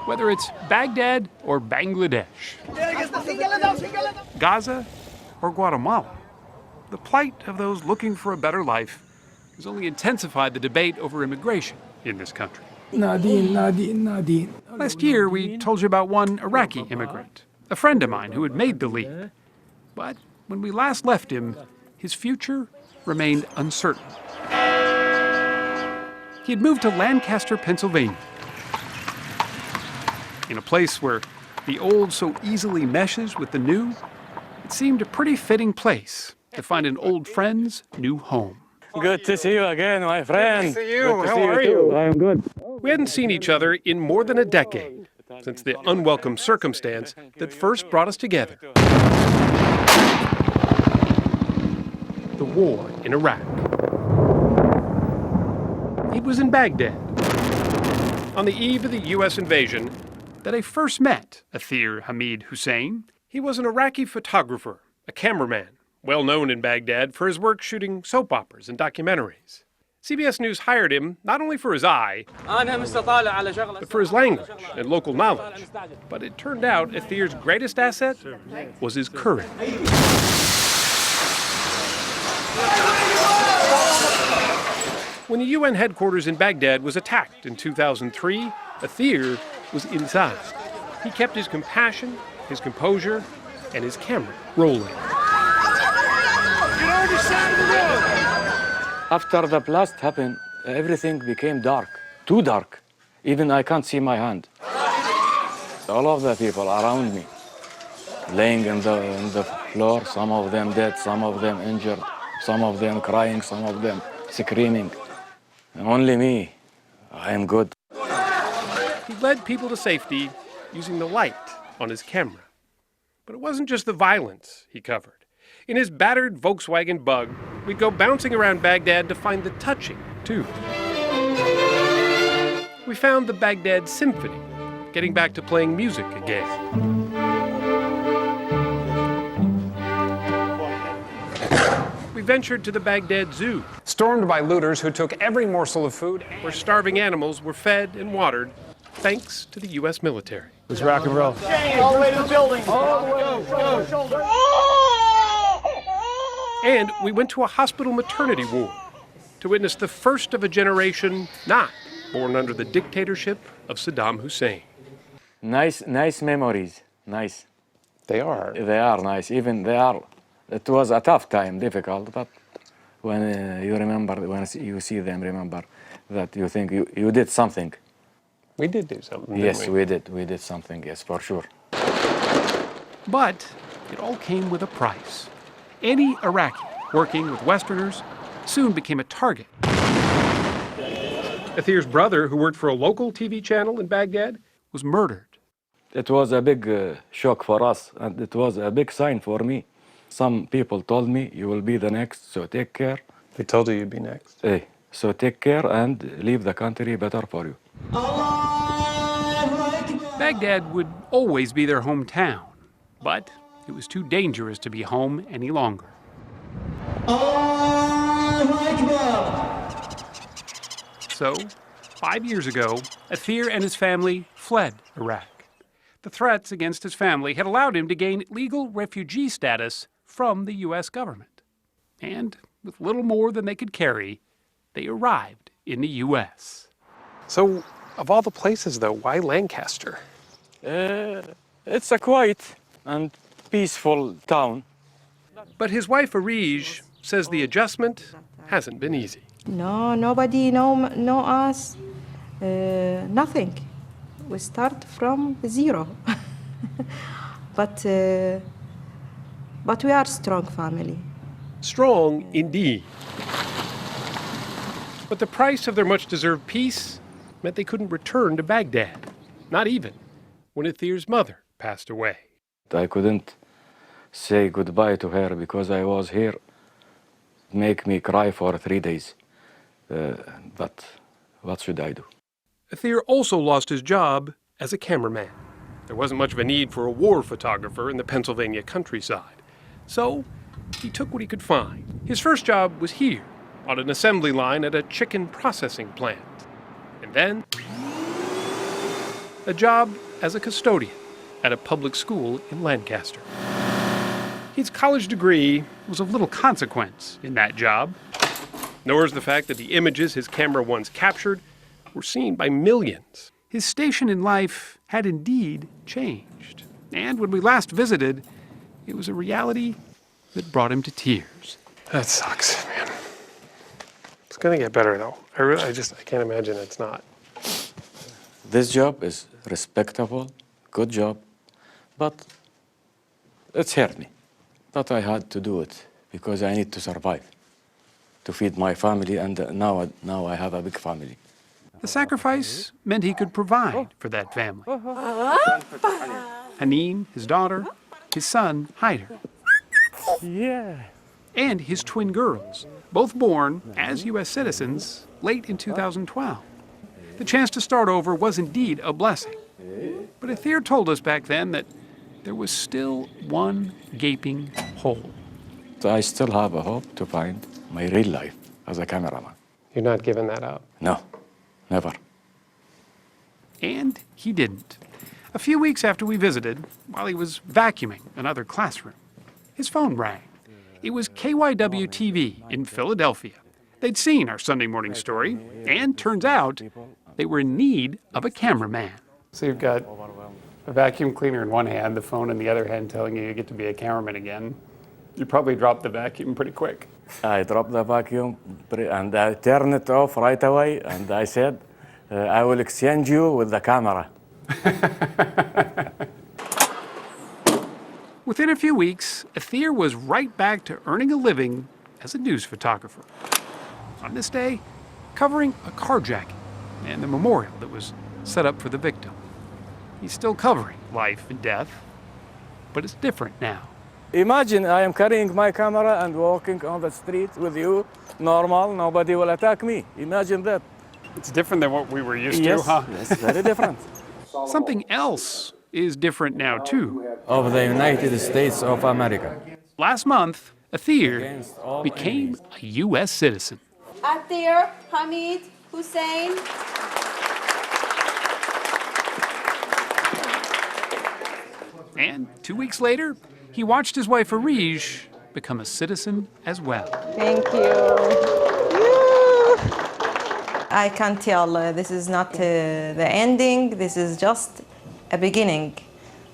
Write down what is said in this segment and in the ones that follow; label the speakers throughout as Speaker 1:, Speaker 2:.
Speaker 1: Whether it's Baghdad or Bangladesh, Gaza or Guatemala, the plight of those looking for a better life has only intensified the debate over immigration in this country. Last year, we told you about one Iraqi immigrant, a friend of mine who had made the leap. But when we last left him, his future remained uncertain. He had moved to Lancaster, Pennsylvania, in a place where the old so easily meshes with the new. It seemed a pretty fitting place to find an old friend's new home.
Speaker 2: Good to see you again, my friend.
Speaker 3: Good to see you. How are you?
Speaker 2: I'm good.
Speaker 1: We hadn't seen each other in more than a decade, since the unwelcome circumstance that first brought us together. The war in Iraq. It was in Baghdad, on the eve of the U.S. invasion, that I first met Athir Hamid Hussein. He was an Iraqi photographer, a cameraman, well known in Baghdad for his work shooting soap operas and documentaries. CBS News hired him not only for his eye, but for his language and local knowledge. But it turned out Athir's greatest asset was his courage. When the UN headquarters in Baghdad was attacked in 2003, Athir was inside. He kept his compassion, his composure, and his camera rolling.
Speaker 2: After the blast happened, everything became dark, too dark. Even I can't see my hand. All of the people around me, laying in the floor, some of them dead, some of them injured, some of them crying, some of them screaming. Only me, I am good.
Speaker 1: He led people to safety using the light on his camera. But it wasn't just the violence he covered. In his battered Volkswagen Bug, we'd go bouncing around Baghdad to find the touching, too. We found the Baghdad Symphony, getting back to playing music again. We ventured to the Baghdad Zoo,
Speaker 3: Stormed by looters who took every morsel of food.
Speaker 1: where starving animals were fed and watered thanks to the U.S. military.
Speaker 2: It's rock and roll.
Speaker 4: All the way to the building. All the way. Shoulder.
Speaker 1: And we went to a hospital maternity ward to witness the first of a generation not born under the dictatorship of Saddam Hussein.
Speaker 2: Nice memories. Nice.
Speaker 3: They are.
Speaker 2: They are nice. Even they are. It was a tough time, difficult, but when you remember, when you see them, remember that you think you did something.
Speaker 3: We did do something.
Speaker 2: Yes,
Speaker 3: didn't
Speaker 2: we did. We did something, yes, for sure.
Speaker 1: But it all came with a price. Any Iraqi working with Westerners soon became a target. Athir's brother, who worked for a local TV channel in Baghdad, was murdered.
Speaker 2: It was a big shock for us, and it was a big sign for me. Some people told me, you will be the next, so take care.
Speaker 3: They told you you'd be next.
Speaker 2: Hey, so take care and leave the country better for you.
Speaker 1: Baghdad would always be their hometown, but it was too dangerous to be home any longer. So, 5 years ago, Athir and his family fled Iraq. The threats against his family had allowed him to gain legal refugee status from the U.S. government. And with little more than they could carry, they arrived in the U.S.
Speaker 3: So, of all the places, though, why Lancaster?
Speaker 2: It's a quiet and peaceful town.
Speaker 1: But his wife, Arij, says the adjustment hasn't been easy.
Speaker 5: No, nobody know us, nothing. We start from zero. But we are a strong family.
Speaker 1: Strong indeed. But the price of their much-deserved peace meant they couldn't return to Baghdad, not even when Athir's mother passed away.
Speaker 2: I couldn't say goodbye to her because I was here. It made me cry for 3 days. But what should I do?
Speaker 1: Athir also lost his job as a cameraman. There wasn't much of a need for a war photographer in the Pennsylvania countryside. So he took what he could find. His first job was here, on an assembly line at a chicken processing plant. And then a job as a custodian at a public school in Lancaster. His college degree was of little consequence in that job, nor is the fact that the images his camera once captured were seen by millions. His station in life had indeed changed. And when we last visited, it was a reality that brought him to tears.
Speaker 3: That sucks, man. It's gonna get better though. I can't imagine it's not.
Speaker 2: This job is respectable, good job, but it's hurt me. But I had to do it because I need to survive, to feed my family, and now I have a big family.
Speaker 1: The sacrifice meant he could provide for that family. Haneen, his daughter, his son, Hyder.
Speaker 2: Yeah.
Speaker 1: And his twin girls, both born as U.S. citizens late in 2012. The chance to start over was indeed a blessing. But Athir told us back then that there was still one gaping hole.
Speaker 2: So I still have a hope to find my real life as a cameraman.
Speaker 3: You're not giving that up.
Speaker 2: No, never.
Speaker 1: And he didn't. A few weeks after we visited, while he was vacuuming another classroom, his phone rang. It was KYW TV in Philadelphia. They'd seen our Sunday morning story, and turns out they were in need of a cameraman.
Speaker 3: So you've got a vacuum cleaner in one hand, the phone in the other hand telling you get to be a cameraman again. You probably dropped the vacuum pretty quick.
Speaker 2: I dropped the vacuum and I turned it off right away, and I said, I will exchange you with the camera.
Speaker 1: Within a few weeks, Athir was right back to earning a living as a news photographer. On this day, covering a carjacking and the memorial that was set up for the victim. He's still covering life and death, but it's different now.
Speaker 2: Imagine I am carrying my camera and walking on the street with you, normal, nobody will attack me. Imagine that.
Speaker 3: It's different than what we were used
Speaker 2: Yes,
Speaker 3: to, huh?
Speaker 2: yes, very different.
Speaker 1: Something else is different now, too.
Speaker 2: Of the United States of America.
Speaker 1: Last month, Athir became a U.S. citizen.
Speaker 6: Athir Hamid Hussein.
Speaker 1: And 2 weeks later, he watched his wife Arij become a citizen as well.
Speaker 5: Thank you. I can tell this is not the ending. This is just a beginning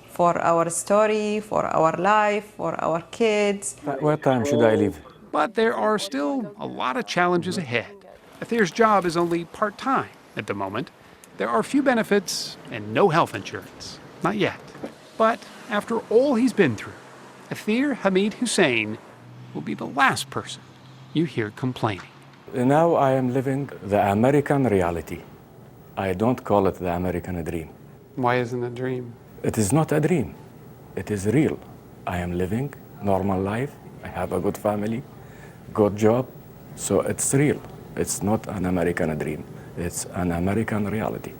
Speaker 5: for our story, for our life, for our kids.
Speaker 2: What time should I leave?
Speaker 1: But there are still a lot of challenges ahead. Athir's job is only part-time at the moment. There are few benefits and no health insurance. Not yet. But after all he's been through, Athir Hamid Hussein will be the last person you hear complaining.
Speaker 2: Now I am living the American reality. I don't call it the American dream.
Speaker 3: Why isn't it a dream?
Speaker 2: It is not a dream. It is real. I am living normal life. I have a good family, good job. So it's real. It's not an American dream. It's an American reality.